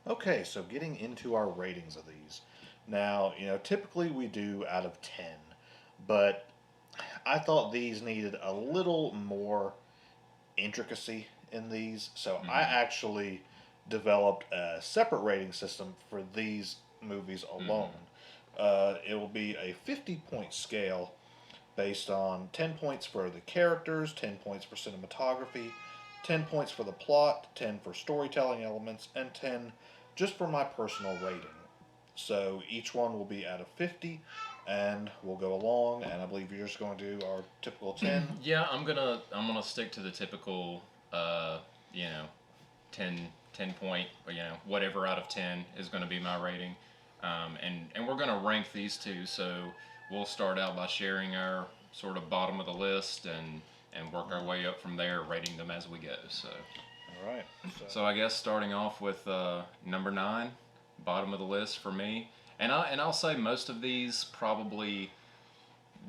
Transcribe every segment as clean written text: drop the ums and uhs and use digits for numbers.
Okay, so getting into our ratings of these. Now, typically we do out of 10, but I thought these needed a little more intricacy in these, so I Mm-hmm. actually developed a separate rating system for these movies alone. Mm-hmm. It will be a 50-point scale based on 10 points for the characters, 10 points for cinematography, 10 points for the plot, 10 for storytelling elements, and 10 just for my personal rating. So each one will be out of 50, and we'll go along, and I believe you're just going to do our typical 10. Yeah, I'm gonna stick to the typical, uh, you know, 10 point, or, whatever out of 10 is gonna be my rating, and we're gonna rank these two. So we'll start out by sharing our sort of bottom of the list and work our way up from there, rating them as we go. So All right. So, so I guess starting off with number 9, bottom of the list for me, and I'll say most of these probably,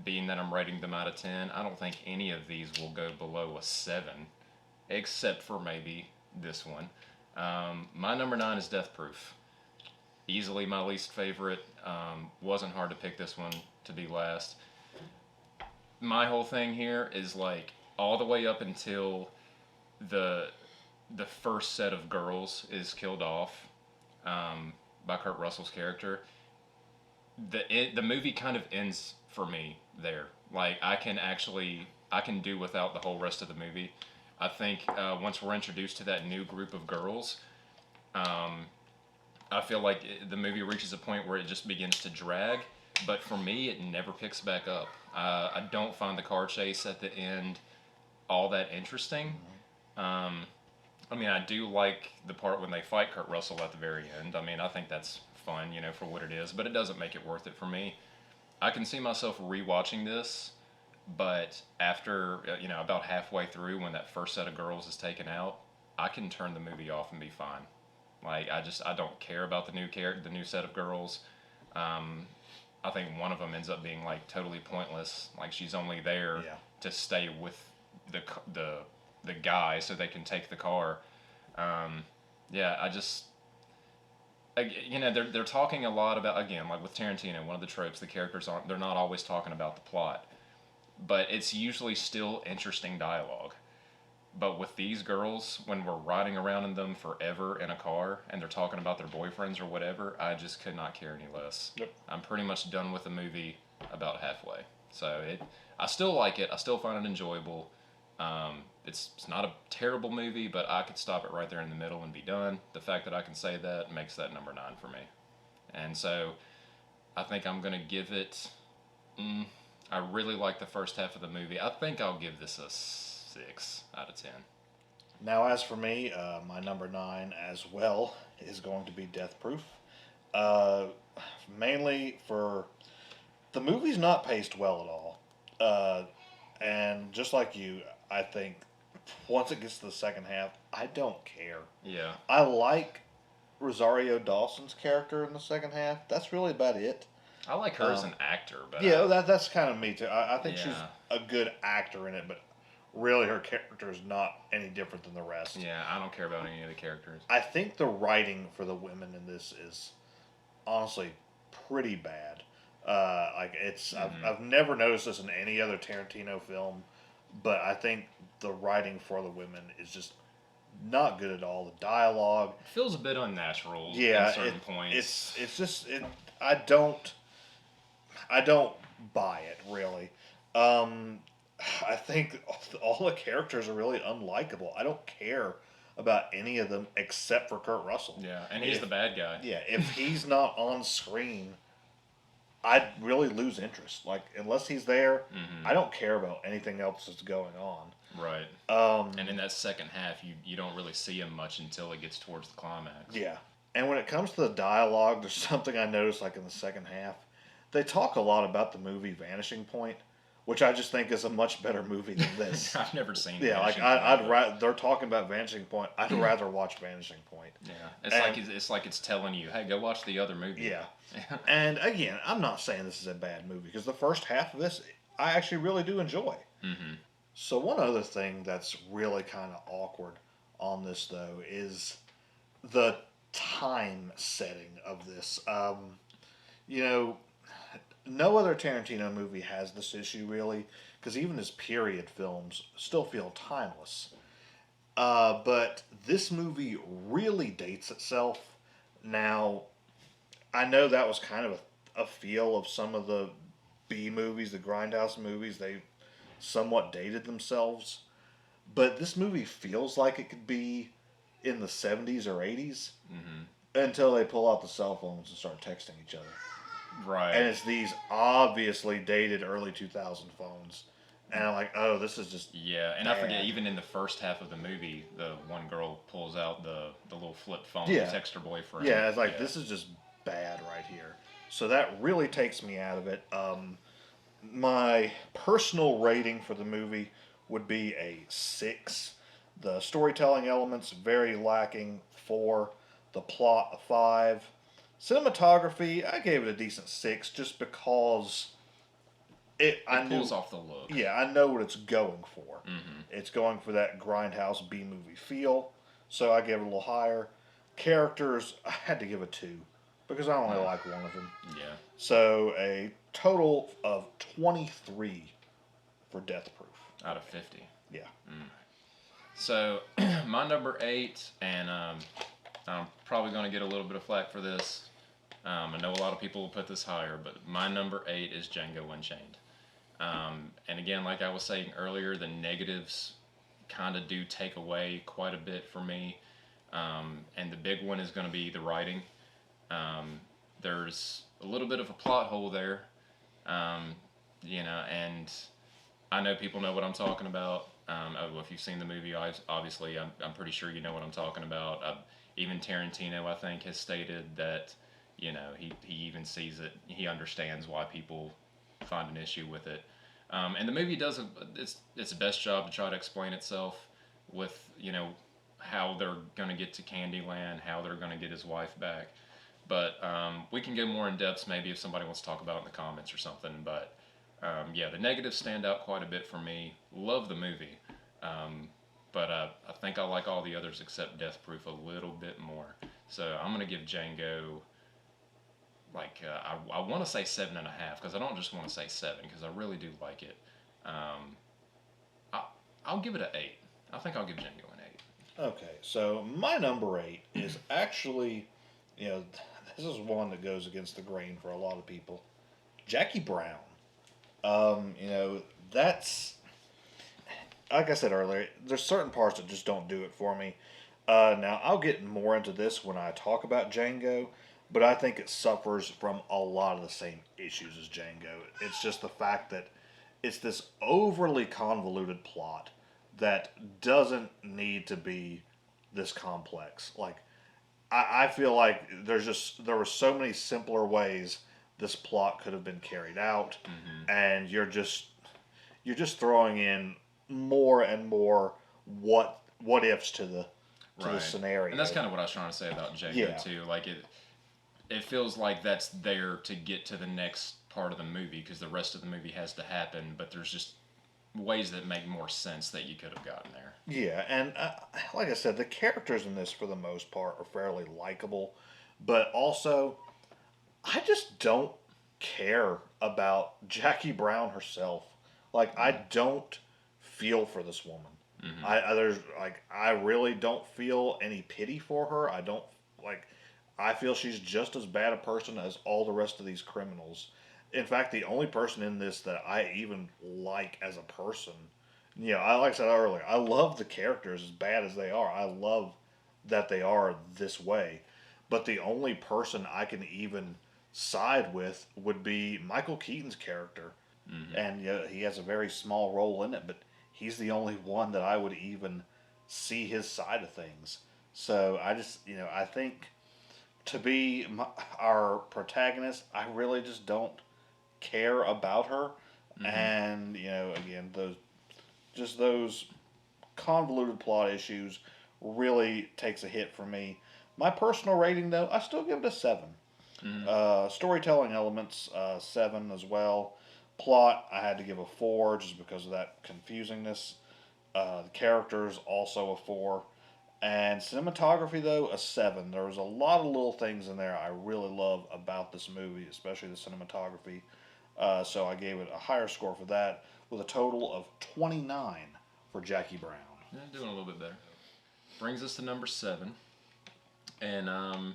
being that I'm rating them out of 10, I don't think any of these will go below a 7, except for maybe this one. My number 9 is Death Proof. Easily my least favorite. Wasn't hard to pick this one to be last. My whole thing here is like all the way up until the the first set of girls is killed off by Kurt Russell's character. The movie kind of ends for me there. Like I can do without the whole rest of the movie. I think once we're introduced to that new group of girls, um, I feel like the movie reaches a point where it just begins to drag. But for me, it never picks back up. I don't find the car chase at the end all that interesting. Um, I mean, I do like the part when they fight Kurt Russell at the very end. I mean, I think that's fun, for what it is, but it doesn't make it worth it for me. I can see myself rewatching this, but after, about halfway through when that first set of girls is taken out, I can turn the movie off and be fine. Like I don't care about the new set of girls. Um, I think one of them ends up being like totally pointless. Like she's only there yeah. to stay with the the the guy so they can take the car. Um, yeah, they're talking a lot about, again, like with Tarantino, one of the tropes, the characters aren't, they're not always talking about the plot, but it's usually still interesting dialogue. But with these girls, when we're riding around in them forever in a car and they're talking about their boyfriends or whatever, I just could not care any less. Yep. I'm pretty much done with the movie about halfway. So I still like it. I still find it enjoyable. It's not a terrible movie, but I could stop it right there in the middle and be done. The fact that I can say that makes that number 9 for me. And so I think I'm gonna give it. Mm, I really like the first half of the movie. I think I'll give this a 6 out of 10. Now, as for me, my number 9 as well is going to be Death Proof. Uh, Mainly for the movie's not paced well at all. And just like you, I think once it gets to the second half, I don't care. Yeah, I like Rosario Dawson's character in the second half. That's really about it. I like her as Um, an actor, but yeah, that's kind of me too. I think she's yeah, a good actor in it, but really her character is not any different than the rest. yeah, I don't care about any of the characters. I think the writing for the women in this is honestly pretty bad. Like Hmm. I've never noticed this in any other Tarantino film, but I think the writing for the women is just not good at all. The dialogue, It feels a bit unnatural in yeah, certain points. it's just I don't I don't buy it really. Um, I think all the characters are really unlikable. I don't care about any of them except for Kurt Russell. Yeah, and he's If the bad guy. yeah, if he's not on screen, I'd really lose interest. Like unless he's there, Hmm. I don't care about anything else that's going on. Right. Um, And in that second half, you don't really see him much until it gets towards the climax. yeah. And when it comes to the dialogue, there's something I noticed like in the second half. They talk a lot about the movie Vanishing Point, which I just think is a much better movie than this. I've never seen Yeah, like Vanishing Point, I'd but rather they're talking about Vanishing Point. I'd rather watch Vanishing Point. yeah, it's like And it's telling you, hey, go watch the other movie. yeah, and again, I'm not saying this is a bad movie because the first half of this I actually really do enjoy. Hmm. So one other thing that's really kind of awkward on this though is the time setting of this. You know, no other Tarantino movie has this issue really, because even his period films still feel timeless. But this movie really dates itself. Now, I know that was kind of a feel of some of the B movies, the Grindhouse movies. They somewhat dated themselves. But this movie feels like it could be in the 70s or 80s Hmm. until they pull out the cell phones and start texting each other. And Right. it's these obviously dated early 2000 phones. And I'm like, oh, this is just Yeah, and I forget, bad. even in the first half of the movie, the one girl pulls out the little flip phone to Yeah. text her boyfriend. Yeah, it's like, Yeah. this is just bad right here. So that really takes me out of it. My personal rating for the movie would be a 6. The storytelling elements very lacking. 4. The plot a 5. Cinematography, I gave it a decent 6 just because I It knew, pulls off the look. yeah, I know what it's going for. Hmm. It's going for that grindhouse B movie feel, so I gave it a little higher. Characters, I had to give a 2 because I only like one of them. Yeah. So a total of 23 for Death Proof. Out of 50. Yeah. So, my number 8, and I'm probably going to get a little bit of flack for this. I know a lot of people will put this higher, but my number 8 is Django Unchained. And again, like I was saying earlier, the negatives kind of do take away quite a bit for me. And the big one is going to be the writing. There's a little bit of a plot hole there, um, and I know people know what I'm talking about. Oh, if you've seen the movie, obviously, I'm pretty sure you know what I'm talking about. Even Tarantino, I think, has stated that, he even sees it. He understands why people find an issue with it. And the movie does its best job to try to explain itself with, how they're going to get to Candyland, how they're going to get his wife back. But we can go more in depth maybe if somebody wants to talk about it in the comments or something. But yeah, the negatives stand out quite a bit for me. Love the movie. Um, but I think I like all the others except Death Proof a little bit more. So I'm going to give Django, like, I want to say 7.5 because I don't just want to say 7 because I really do like it. Um, I, I'll give it an 8. I think I'll give Django an 8. Okay, so my number 8 is actually, you know, this is one that goes against the grain for a lot of people. Jackie Brown. That's like I said earlier. There's certain parts that just don't do it for me. Now I'll get more into this when I talk about Django, but I think it suffers from a lot of the same issues as Django. It's just the fact that it's this overly convoluted plot that doesn't need to be this complex. Like I feel like there were so many simpler ways this plot could have been carried out, Mm-hmm. and you're just throwing in more and more what ifs to the Right. scenario. And that's kind of what I was trying to say about Django Yeah, too. Like it feels like that's there to get to the next part of the movie because the rest of the movie has to happen, but there's just ways that make more sense that you could have gotten there. yeah, and like I said, the characters in this for the most part are fairly likable, but also I just don't care about Jackie Brown herself. Like I don't feel for this woman. Mm-hmm. I really don't feel any pity for her. I don't like I feel she's just as bad a person as all the rest of these criminals. In fact, the only person in this that I even like as a person, I like I said earlier, I love the characters as bad as they are. I love that they are this way. But the only person I can even side with would be Michael Keaton's character. Mm-hmm. And he has a very small role in it, but he's the only one that I would even see his side of things. So I just, I think to be our protagonist, I really just don't care about her. Mm-hmm. And again, those convoluted plot issues really takes a hit for me. My personal rating, though, I still give it a 7. Mm-hmm. Storytelling elements, 7 as well. Plot, I had to give a 4 just because of that confusingness. The characters, also a 4. And cinematography, though, a 7. There was a lot of little things in there I really love about this movie, especially the cinematography. So I gave it a higher score for that, with a total of 29 for Jackie Brown. Yeah, doing a little bit better. Brings us to number 7, and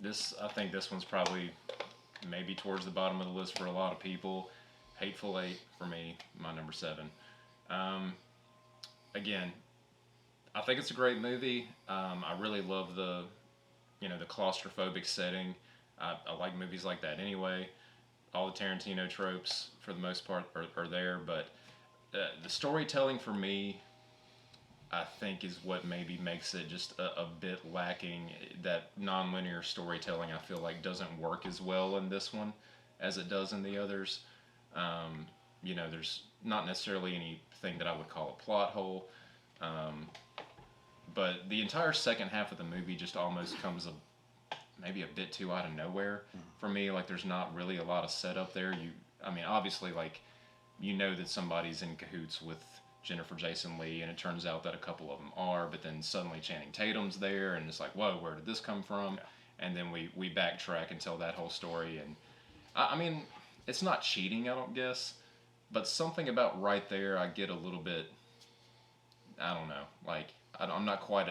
this I think this one's probably maybe towards the bottom of the list for a lot of people. Hateful Eight for me, my number 7. Um, Again, I think it's a great movie. I really love the claustrophobic setting. I like movies like that anyway. All the Tarantino tropes for the most part are there, but the storytelling for me, I think, is what maybe makes it just a bit lacking. That non-linear storytelling, I feel like, doesn't work as well in this one as it does in the others. Um, there's not necessarily anything that I would call a plot hole, um, but the entire second half of the movie just almost comes maybe a bit too out of nowhere for me. Like, there's not really a lot of setup there. I mean, obviously, like, that somebody's in cahoots with Jennifer Jason Leigh, and it turns out that a couple of them are, but then suddenly Channing Tatum's there, and it's like, whoa, where did this come from? Yeah. And then we backtrack and tell that whole story, and I mean, it's not cheating, I don't guess, but something about right there, I get a little bit, I don't know, like I'm not quite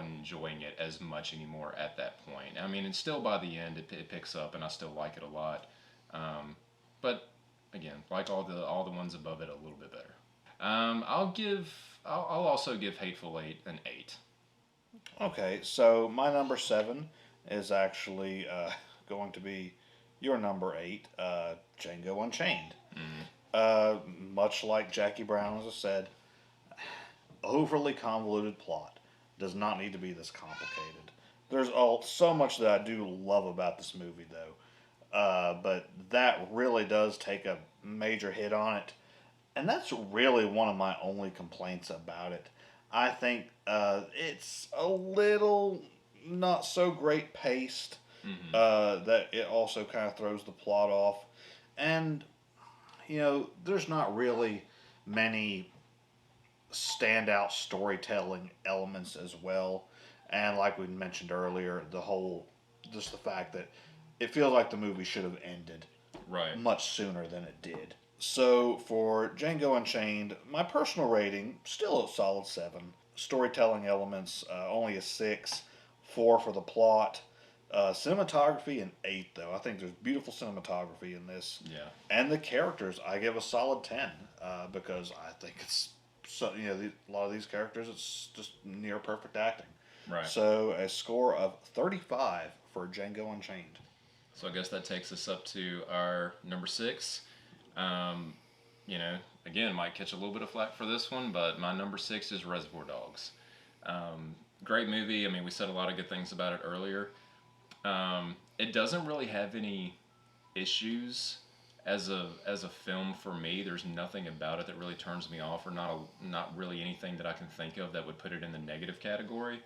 enjoying it as much anymore at that point. I mean, and still by the end, it picks up, and I still like it a lot. But again, like all the ones above it, a little bit better. I'll also give Hateful Eight an 8. Okay, so my number 7 is actually going to be your number 8, Django Unchained. Mm. Much like Jackie Brown, as I said, overly convoluted plot. Does not need to be this complicated. There's so much that I do love about this movie, though. But that really does take a major hit on it. And that's really one of my only complaints about it. I think it's a little not so great paced, Mm-hmm. that it also kind of throws the plot off. And, there's not really many standout storytelling elements as well. And like we mentioned earlier, just the fact that it feels like the movie should have ended Right. much sooner than it did. So for Django Unchained, my personal rating still a solid 7. Storytelling elements only a 6. 4 for the plot. Cinematography an 8 though. I think there's beautiful cinematography in this. Yeah. And the characters I give a solid 10 because I think it's a lot of these characters it's just near perfect acting. Right. So a score of 35 for Django Unchained. So I guess that takes us up to our number 6. Um, Again, might catch a little bit of flack for this one, but my number 6 is Reservoir Dogs. Um, Great movie. I mean, we said a lot of good things about it earlier. It doesn't really have any issues as a film for me. There's nothing about it that really turns me off, or not really anything that I can think of that would put it in the negative category.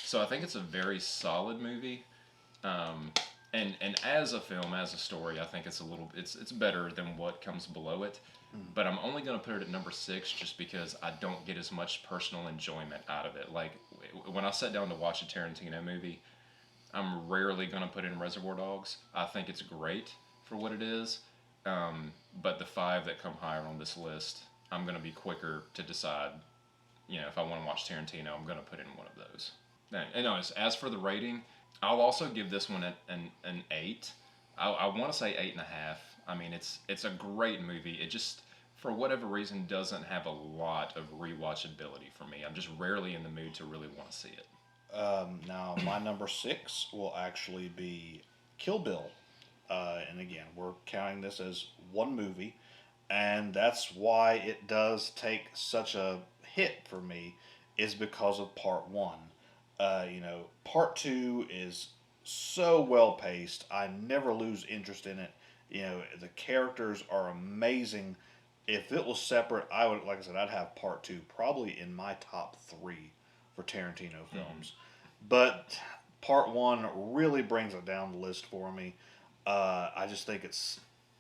So I think it's a very solid movie. Um, and as a film, as a story, I think it's better than what comes below it. But I'm only going to put it at number 6 just because I don't get as much personal enjoyment out of it. Like, when I sat down to watch a Tarantino movie, I'm rarely going to put in Reservoir Dogs. I think it's great for what it is. But the 5 that come higher on this list, I'm going to be quicker to decide, if I want to watch Tarantino, I'm going to put in one of those. And as for the rating, I'll also give this one an 8. I want to say 8.5. I mean, it's a great movie. It just, for whatever reason, doesn't have a lot of rewatchability for me. I'm just rarely in the mood to really want to see it. Now, my number 6 will actually be Kill Bill. And again, we're counting this as one movie, and that's why it does take such a hit for me, is because of part one. Part two is so well paced. I never lose interest in it. The characters are amazing. If it was separate, I would, like I said, I'd have part two probably in my top three for Tarantino films. But part one really brings it down the list for me. I just think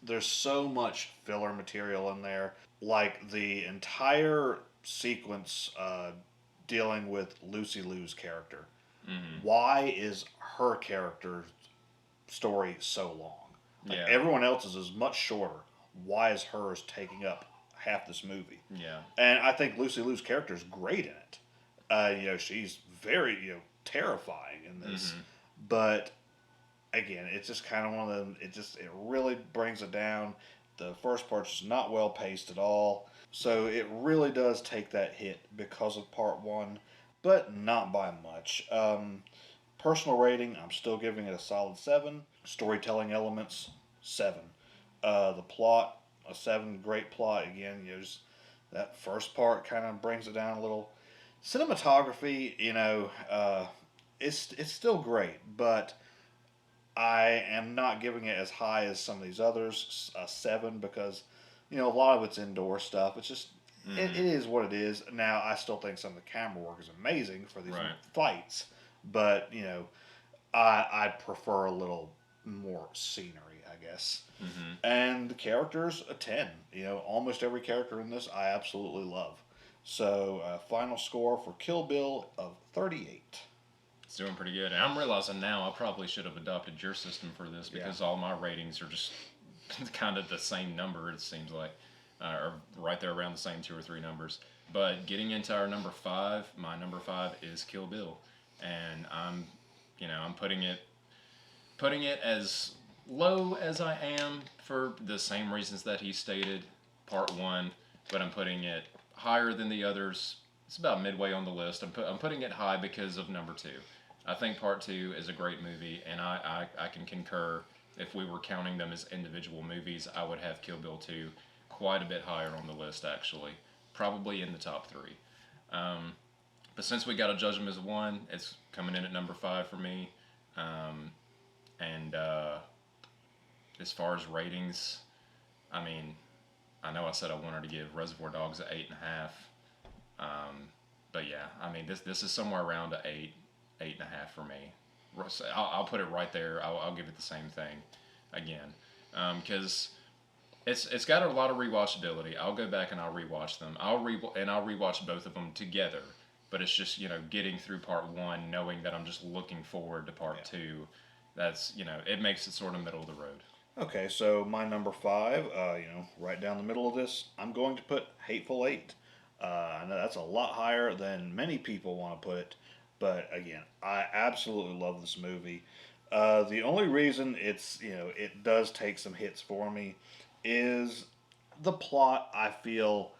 there's so much filler material in there. Like the entire sequence dealing with Lucy Liu's character. Mm-hmm. Why is her character story so long? Like Yeah. everyone else's is much shorter. Why is hers taking up half this movie? Yeah. And I think Lucy Liu's character is great in it. She's very terrifying in this, Mm-hmm. but again, it's just kind of one of them. It really brings it down. The first part's just not well paced at all, so it really does take that hit because of part one, but not by much. Personal rating, I'm still giving it a solid 7. Storytelling elements, 7. The plot, a 7. Great plot. Again, just that first part kind of brings it down a little. Cinematography, it's still great, but I am not giving it as high as some of these others, a 7, because a lot of it's indoor stuff. It's just it Mm-hmm. is what it is. Now I still think some of the camera work is amazing for these Right. fights, but I prefer a little more scenery, I guess. Mm-hmm. And the characters, a 10. Almost every character in this I absolutely love. So final score for Kill Bill of 38. It's doing pretty good. And I'm realizing now I probably should have adopted your system for this because all my ratings are just kind of the same number, it seems like. Or right there around the same 2 or 3 numbers. But getting into our number 5, my number 5 is Kill Bill. And I'm putting it as low as I am for the same reasons that he stated, part 1, but I'm putting it higher than the others. It's about midway on the list. I'm putting it high because of number 2. I think part 2 is a great movie, and I can concur. If we were counting them as individual movies, I would have Kill Bill 2 quite a bit higher on the list, actually. Probably in the top 3. But since we got to judge them as one, it's coming in at number 5 for me. And as far as ratings, I mean, I know I said I wanted to give Reservoir Dogs an 8.5. But yeah, I mean, this is somewhere around an 8.5 for me. I'll put it right there. I'll give it the same thing again, because it's got a lot of rewatchability. I'll go back and I'll rewatch them. I'll rewatch both of them together. But it's just getting through part 1, knowing that I'm just looking forward to part 2. That's it makes it sort of middle of the road. Okay, so my number 5, right down the middle of this, I'm going to put Hateful Eight. I know that's a lot higher than many people want to put it, but again, I absolutely love this movie. The only reason it does take some hits for me is the plot. I feel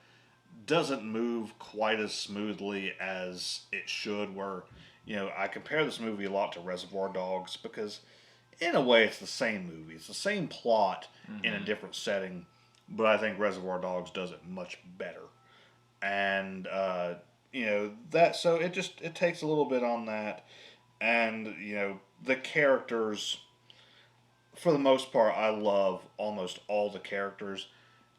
doesn't move quite as smoothly as it should. Where I compare this movie a lot to Reservoir Dogs because in a way, it's the same movie. It's the same plot in a different setting, but I think Reservoir Dogs does it much better. And that so it takes a little bit on that, and the characters for the most part I love almost all the characters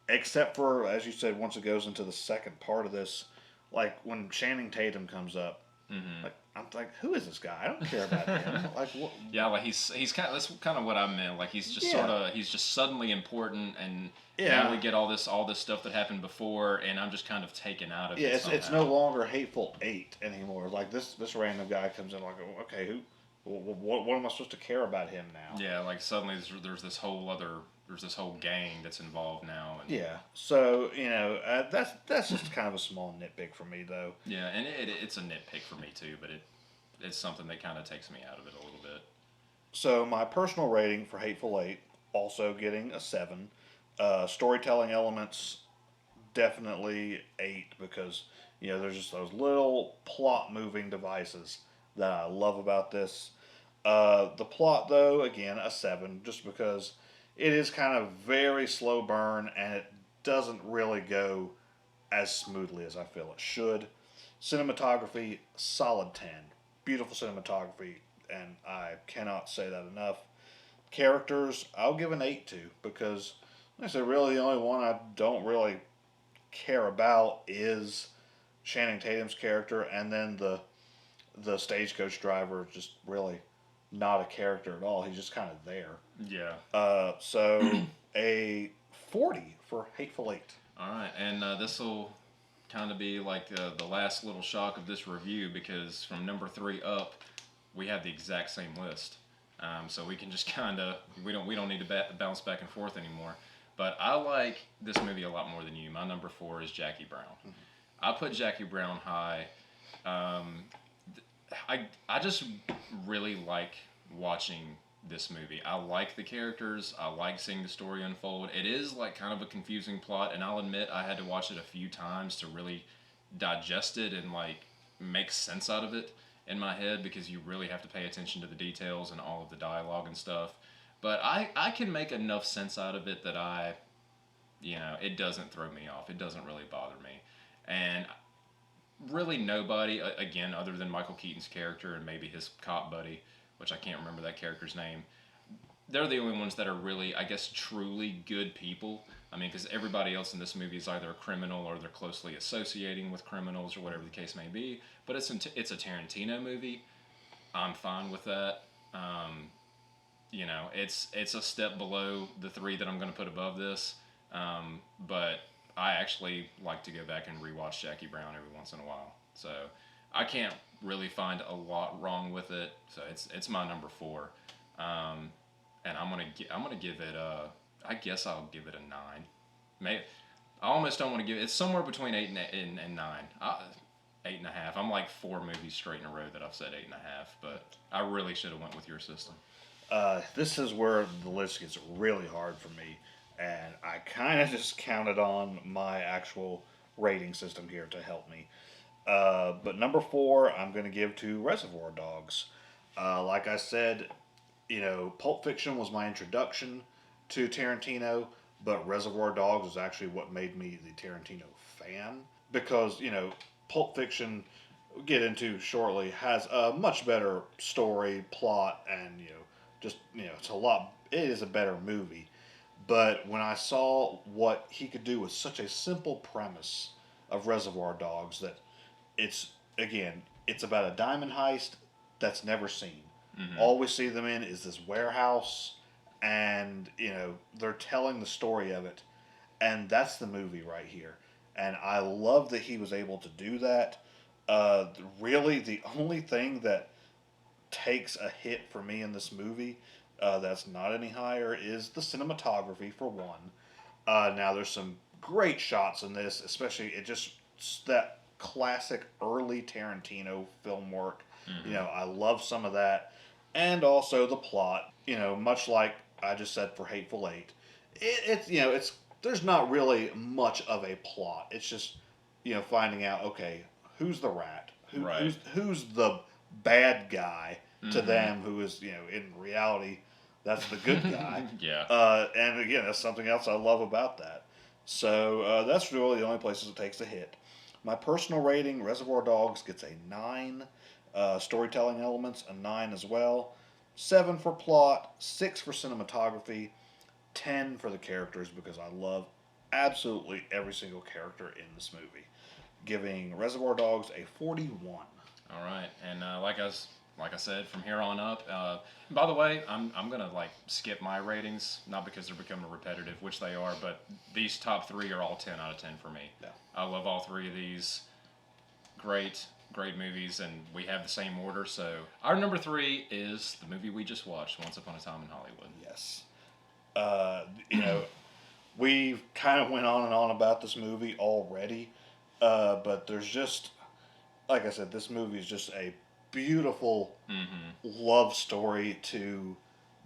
except for as you said once it goes into the second part of this, like when Channing Tatum comes up. Mm-hmm. Like I'm like, who is this guy? I don't care about him. Like, what? Yeah, like he's kind of that's kind of what I meant. Like he's just he's just suddenly important, and now we get all this stuff that happened before, and I'm just kind of taken out of it. Yeah, it's no longer Hateful Eight anymore. Like this random guy comes in like, okay, who? What am I supposed to care about him now? Yeah, like suddenly there's this whole gang that's involved now. And Yeah, so that's just kind of a small nitpick for me though. yeah, and it's a nitpick for me too, but it's something that kind of takes me out of it a little bit. So my personal rating for Hateful Eight, also getting a 7. Storytelling elements, definitely 8 because there's just those little plot moving devices that I love about this. The plot though, again a 7, just because it is kind of very slow burn and it doesn't really go as smoothly as I feel it should. Cinematography, solid 10. Beautiful cinematography, and I cannot say that enough. Characters, I'll give an 8 to, because like I said, really the only one I don't really care about is Channing Tatum's character, and then the stagecoach driver, just really not a character at all. He's just kind of there. Yeah. So a 40 for Hateful Eight. All right, and this will kind of be like the last little shock of this review because from number 3 up, we have the exact same list. So we can just kind of we don't need to bounce back and forth anymore. But I like this movie a lot more than you. My number 4 is Jackie Brown. I put Jackie Brown high. Um, I just really like watching this movie. I like the characters. I like seeing the story unfold. It is like kind of a confusing plot, and I'll admit I had to watch it a few times to really digest it and like make sense out of it in my head because you really have to pay attention to the details and all of the dialogue and stuff. But I can make enough sense out of it that it doesn't throw me off. It doesn't really bother me. And really nobody, again, other than Michael Keaton's character and maybe his cop buddy, which I can't remember that character's name, they're the only ones that are really, I guess, truly good people. I mean, because everybody else in this movie is either a criminal or they're closely associating with criminals or whatever the case may be. But it's a Tarantino movie. I'm fine with that. It's a step below the 3 that I'm going to put above this. But I actually like to go back and rewatch Jackie Brown every once in a while. So I can't really find a lot wrong with it. So it's my number 4. And I'm gonna give it I guess I'll give it a 9. Maybe I almost don't want to give it. It's somewhere between 8 and 9. 8.5. I'm like 4 movies straight in a row that I've said 8.5. But I really should have went with your system. This is where the list gets really hard for me, and I kind of just counted on my actual rating system here to help me. But number 4, I'm going to give to Reservoir Dogs. Like I said, Pulp Fiction was my introduction to Tarantino, but Reservoir Dogs is actually what made me the Tarantino fan because, Pulp Fiction, we'll get into shortly, has a much better story, plot, and, it is a better movie. But when I saw what he could do with such a simple premise of Reservoir Dogs, that it's about a diamond heist that's never seen. Mm-hmm. All we see them in is this warehouse, and they're telling the story of it, and that's the movie right here. And I love that he was able to do that. Really, the only thing that takes a hit for me in this movie that's not any higher is the cinematography, for one. Now, there's some great shots in this, especially that classic early Tarantino film work. Mm-hmm. I love some of that. And also the plot, much like I just said for Hateful Eight, there's not really much of a plot. It's just, finding out, okay, who's the rat? Who's the bad guy to mm-hmm. them, who is, in reality, that's the good guy. Yeah. And again, that's something else I love about that. So that's really the only places it takes a hit. My personal rating, Reservoir Dogs gets a 9. Storytelling elements, a 9 as well. 7 for plot, 6 for cinematography, 10 for the characters because I love absolutely every single character in this movie. Giving Reservoir Dogs a 41. All right, and like I said, from here on up. By the way, I'm gonna skip my ratings, not because they're becoming repetitive, which they are, but these top 3 are all 10 out of 10 for me. Yeah. I love all 3 of these. Great movies, and we have the same order. So our number 3 is the movie we just watched, Once Upon a Time in Hollywood. Yes. We've kind of went on and on about this movie already, but there's just, like I said, this movie is just a beautiful mm-hmm. love story to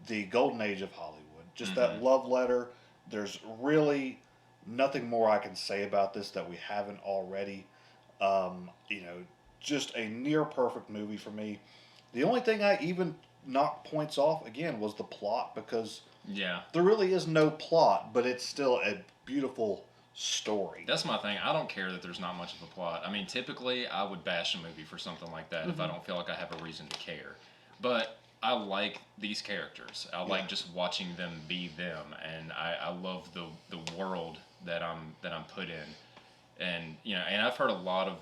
the golden age of Hollywood. Just mm-hmm. that love letter. There's really nothing more I can say about this that we haven't already. Just a near perfect movie for me. The only thing I even knocked points off again was the plot, because there really is no plot, but it's still a beautiful story. That's my thing. I don't care that there's not much of a plot. I mean, typically I would bash a movie for something like that mm-hmm. if I don't feel like I have a reason to care. But I like these characters. I like just watching them be them, and I love the world that I'm put in. And and I've heard a lot of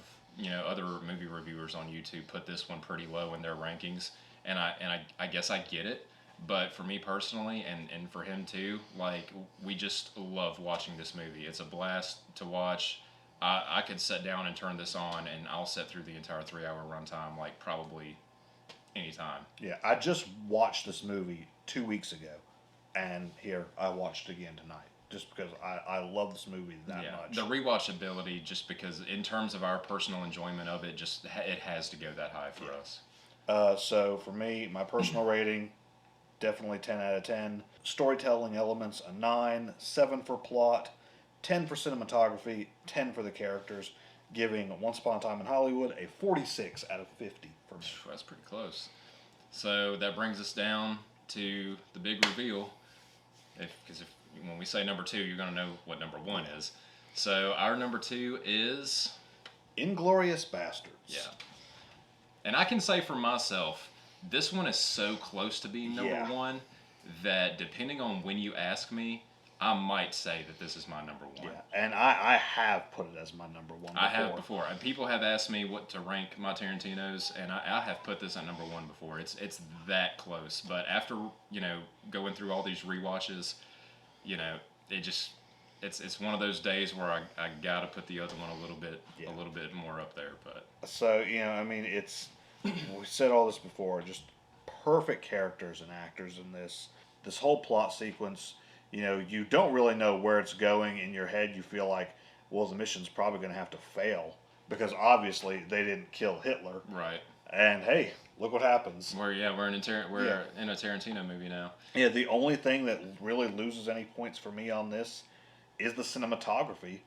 other movie reviewers on YouTube put this one pretty low in their rankings, and I guess I get it, but for me personally, and for him too, we just love watching this movie. It's a blast to watch. I could sit down and turn this on, and I'll sit through the entire 3 hour runtime, like probably anytime. Yeah, I just watched this movie 2 weeks ago, and here I watched it again tonight, just because I love this movie that much. The rewatchability, just because in terms of our personal enjoyment of it, just it has to go that high for us. So for me, my personal rating, definitely 10 out of 10. Storytelling elements, a 9, 7 for plot, 10 for cinematography, 10 for the characters, giving Once Upon a Time in Hollywood a 46 out of 50 for me. That's pretty close. So that brings us down to the big reveal. Because when we say number 2, you're going to know what number 1 is. So our number 2 is Inglourious Basterds. Yeah. And I can say for myself, this one is so close to being number 1 that depending on when you ask me, I might say that this is my number 1. Yeah, and I have put it as my number 1 before. I have before. And people have asked me what to rank my Tarantinos, and I have put this at number 1 before. It's that close. But after, going through all these rewatches, it's one of those days where I gotta put the other one a little bit more up there. But so it's we said all this before, just perfect characters and actors in this whole plot sequence. You don't really know where it's going. In your head, you feel like, well, the mission's probably going to have to fail because obviously they didn't kill Hitler. Right. And hey, look what happens. We're in a Tarantino movie now. Yeah, the only thing that really loses any points for me on this is the cinematography.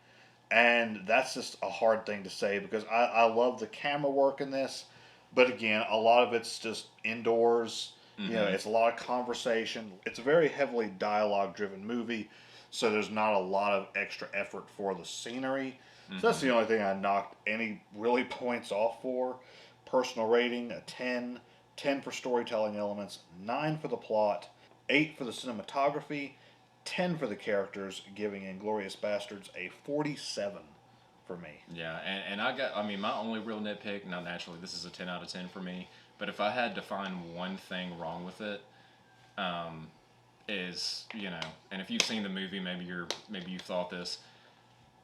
And that's just a hard thing to say because I love the camera work in this. But again, a lot of it's just indoors. Mm-hmm. It's a lot of conversation. It's a very heavily dialogue-driven movie, so there's not a lot of extra effort for the scenery. Mm-hmm. So that's the only thing I knocked any really points off for. Personal rating, a 10. 10 for storytelling elements, 9 for the plot, 8 for the cinematography, 10 for the characters, giving Inglourious Basterds a 47 for me. Yeah, and my only real nitpick, now naturally this is a 10 out of 10 for me, but if I had to find one thing wrong with it, is, and if you've seen the movie, maybe you've thought this,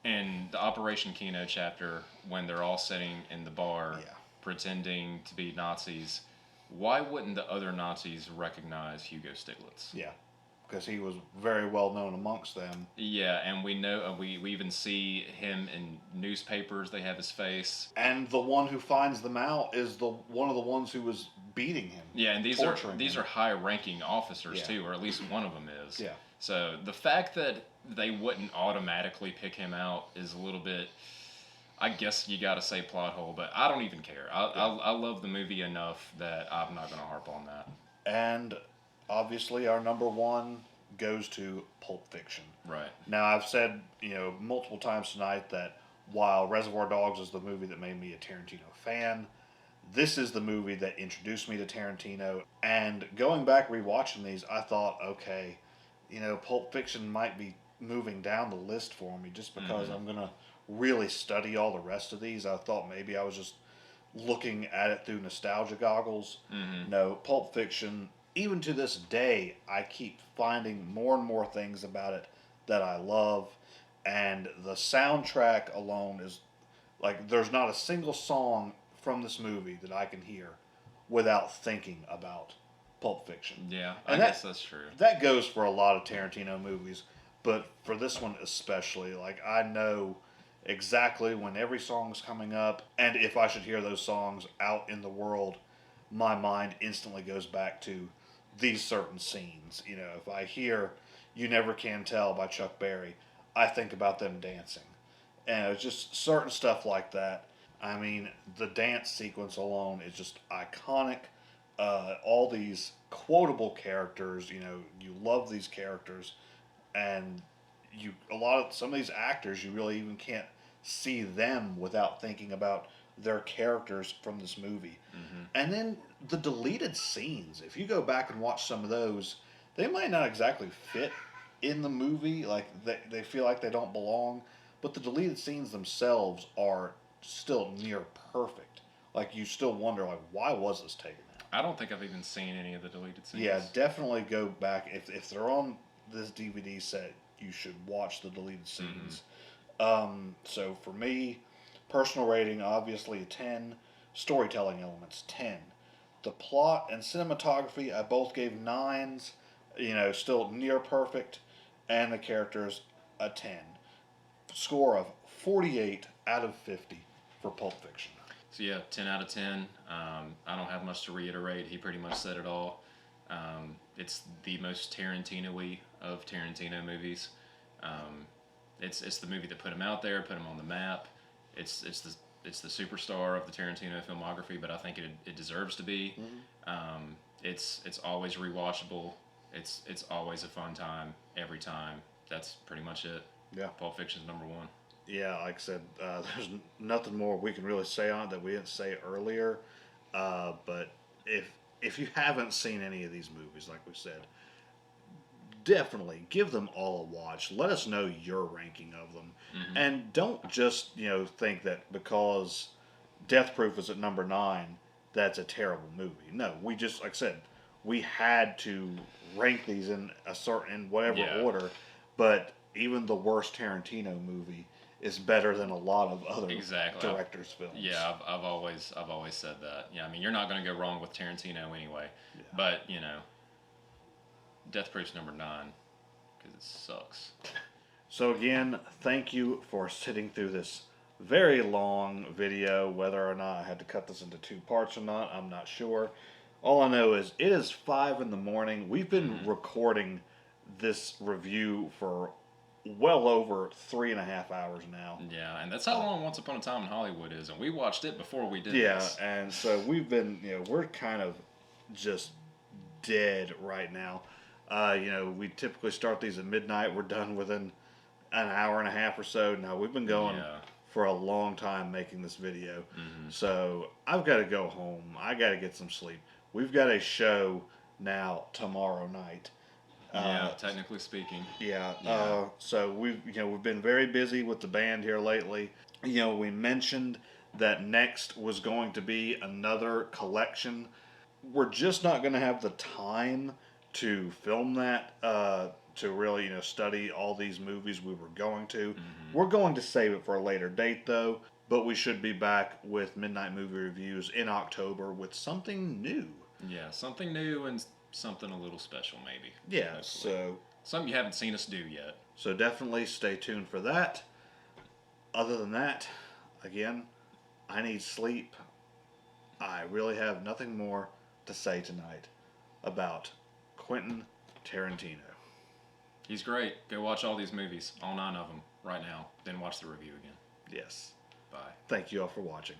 in the Operation Kino chapter, when they're all sitting in the bar, pretending to be Nazis, why wouldn't the other Nazis recognize Hugo Stiglitz? Yeah, because he was very well known amongst them. Yeah, and we know we even see him in newspapers. They have his face. And the one who finds them out is one of the ones who was beating him. Yeah, and these are high-ranking officers too, or at least one of them is. Yeah. So the fact that they wouldn't automatically pick him out is a little bit. I guess you got to say plot hole, but I don't even care. I love the movie enough that I'm not going to harp on that. And obviously, our number 1 goes to Pulp Fiction. Right. Now, I've said multiple times tonight that while Reservoir Dogs is the movie that made me a Tarantino fan, this is the movie that introduced me to Tarantino. And going back rewatching these, I thought, okay, Pulp Fiction might be moving down the list for me just because I'm gonna really study all the rest of these. I thought maybe I was just looking at it through nostalgia goggles. No, Pulp Fiction, even to this day, I keep finding more and more things about it that I love. And the soundtrack alone is, like, there's not a single song from this movie that I can hear without thinking about Pulp Fiction. Yeah, I guess that's true. That goes for a lot of Tarantino movies, but for this one especially, like, I know exactly when every song's coming up, and if I should hear those songs out in the world, my mind instantly goes back to these certain scenes. If I hear You Never Can Tell by Chuck Berry, I think about them dancing. And it's just certain stuff like that. I mean, the dance sequence alone is just iconic. All these quotable characters, you love these characters, and some of these actors, you really even can't see them without thinking about their characters from this movie. And then the deleted scenes, if you go back and watch some of those, they might not exactly fit in the movie, like they feel like they don't belong, but the deleted scenes themselves are still near perfect. Like, you still wonder, like, why was this taken out? I don't think I've even seen any of the deleted scenes. Yeah, definitely go back. If they're on this DVD set, you should watch the deleted scenes. So for me, personal rating obviously a 10. Storytelling elements 10. The plot and cinematography I both gave nines. Still near perfect, and the characters a 10. Score of 48 out of 50 for Pulp Fiction. So yeah, 10 out of 10. I don't have much to reiterate. He pretty much said it all. It's the most Tarantino-y of Tarantino movies. It's the movie that put him out there, put him on the map. It's the superstar of the Tarantino filmography, but I think it deserves to be. It's always rewatchable. It's always a fun time every time. That's pretty much it. Yeah. Pulp Fiction's number one. Yeah, like I said, there's nothing more we can really say on it that we didn't say earlier. But if you haven't seen any of these movies, like we said, definitely give them all a watch. Let us know your ranking of them, and don't just think that because Death Proof is at number 9, that's a terrible movie. No, we just, like I said, we had to rank these in whatever order. But even the worst Tarantino movie is better than a lot of other directors' films. Yeah, I've always said that. Yeah, I mean, you're not going to go wrong with Tarantino anyway. Yeah. But Death Proof's number 9 because it sucks. So again, thank you for sitting through this very long video. Whether or not I had to cut this into 2 parts or not, I'm not sure. All I know is it is 5 in the morning. We've been recording this review for well over 3.5 hours now. Yeah, and that's how long Once Upon a Time in Hollywood is, and we watched it before we did this. Yeah, and so we've been, we're kind of just dead right now. We typically start these at midnight. We're done within an hour and a half or so. Now, we've been going for a long time making this video. So I've got to go home. I got to get some sleep. We've got a show now tomorrow night. Technically speaking. Yeah. So we've been very busy with the band here lately. We mentioned that next was going to be another collection. We're just not going to have the time to film that, to really study all these movies we were going to. We're going to save it for a later date though. But we should be back with Midnite Movie Reviews in October with something new. Yeah, something new and something a little special, maybe. Yeah, so something you haven't seen us do yet. So definitely stay tuned for that. Other than that, again, I need sleep. I really have nothing more to say tonight about Quentin Tarantino. He's great. Go watch all these movies, all 9 of them, right now. Then watch the review again. Yes. Bye. Thank you all for watching.